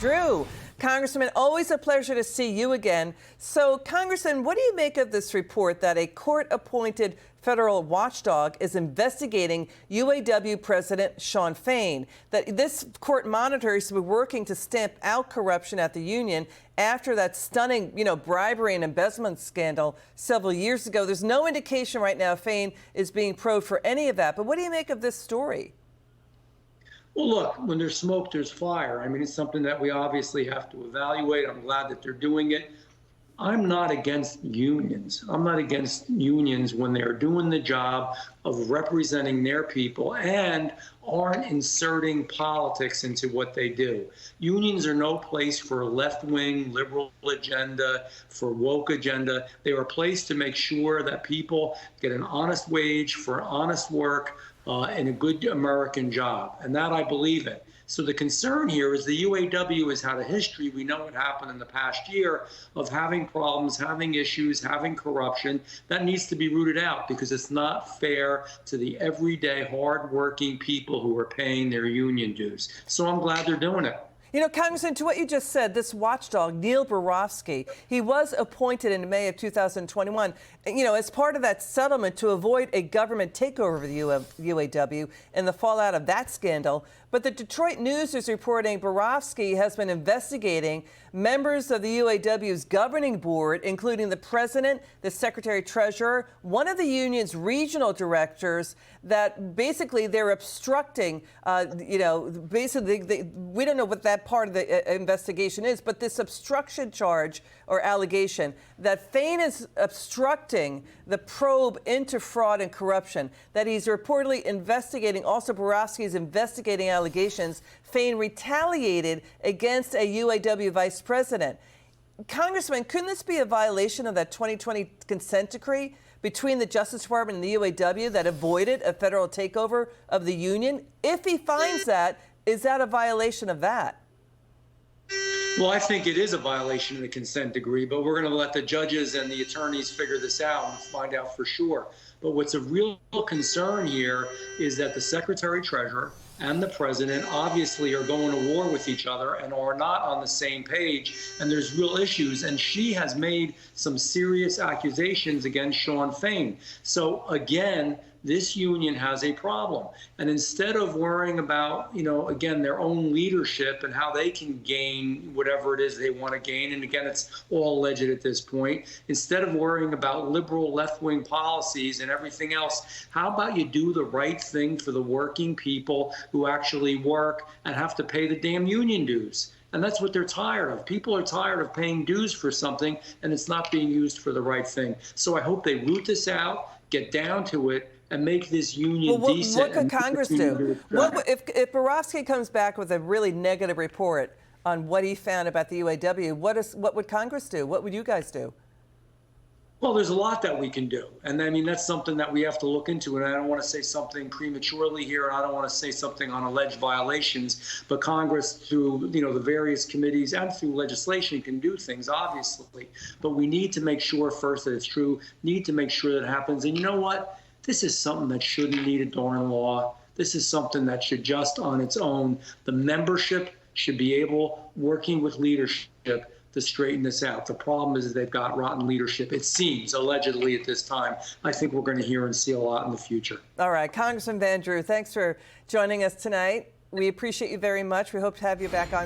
Drew. Congressman, always a pleasure to see you again. So, Congressman, what do you make of this report that a court-appointed federal watchdog is investigating UAW President Shawn Fain? That this court monitor has been working to stamp out corruption at the union after that stunning, bribery and embezzlement scandal several years ago. There's no indication right now Fain is being probed for any of that. But what do you make of this story? Well, look, when there's smoke, there's fire. I mean, it's something that we obviously have to evaluate. I'm glad that they're doing it. I'm not against unions. I'm not against unions when they're doing the job of representing their people and aren't inserting politics into what they do. Unions are no place for a left-wing liberal agenda, for woke agenda. They are a place to make sure that people get an honest wage for honest work and a good American job. And that I believe in. So the concern here is the UAW has had a history, we know what happened in the past year, of having problems, having issues, having corruption. That needs to be rooted out because it's not fair to the everyday hard-working people who are paying their union dues. So I'm glad they're doing it. Congressman, to what you just said, this watchdog, Neil Barofsky, he was appointed in May of 2021, as part of that settlement to avoid a government takeover of the UAW and the fallout of that scandal. But the Detroit News is reporting Barofsky has been investigating members of the UAW's governing board, including the president, the secretary-treasurer, one of the union's regional directors, that basically they're obstructing, we don't know what that part of the investigation is, but this obstruction charge or allegation that Fain is obstructing the probe into fraud and corruption, that he's reportedly investigating, also Barofsky is investigating allegations Fain retaliated against a UAW vice president. Congressman, couldn't this be a violation of that 2020 consent decree between the Justice Department and the UAW that avoided a federal takeover of the union? If he finds that, is that a violation of that? Well, I think it is a violation of the consent decree, but we're going to let the judges and the attorneys figure this out and find out for sure. But what's a real concern here is that the secretary-treasurer and the president obviously are going to war with each other and are not on the same page, and there's real issues. And she has made some serious accusations against Shawn Fain. So again, this union has a problem. And instead of worrying about, again, their own leadership and how they can gain whatever it is they want to gain, and again, it's all alleged at this point, instead of worrying about liberal left-wing policies and everything else, how about you do the right thing for the working people who actually work and have to pay the damn union dues? And that's what they're tired of. People are tired of paying dues for something and it's not being used for the right thing. So I hope they root this out, get down to it, and make this union decent. What could Congress do? If Barofsky comes back with a really negative report on what he found about the UAW, what would Congress do? What would you guys do? Well, there's a lot that we can do. And I mean, that's something that we have to look into. And I don't want to say something prematurely here, and I don't want to say something on alleged violations. But Congress, through the various committees and through legislation, can do things, obviously. But we need to make sure first that it's true, need to make sure that it happens. And you know what? This is something that shouldn't need a darn law. This is something that should just on its own. The membership should be able, working with leadership, to straighten this out. The problem is they've got rotten leadership, it seems, allegedly at this time. I think we're going to hear and see a lot in the future. All right. Congressman Van Drew, thanks for joining us tonight. We appreciate you very much. We hope to have you back on.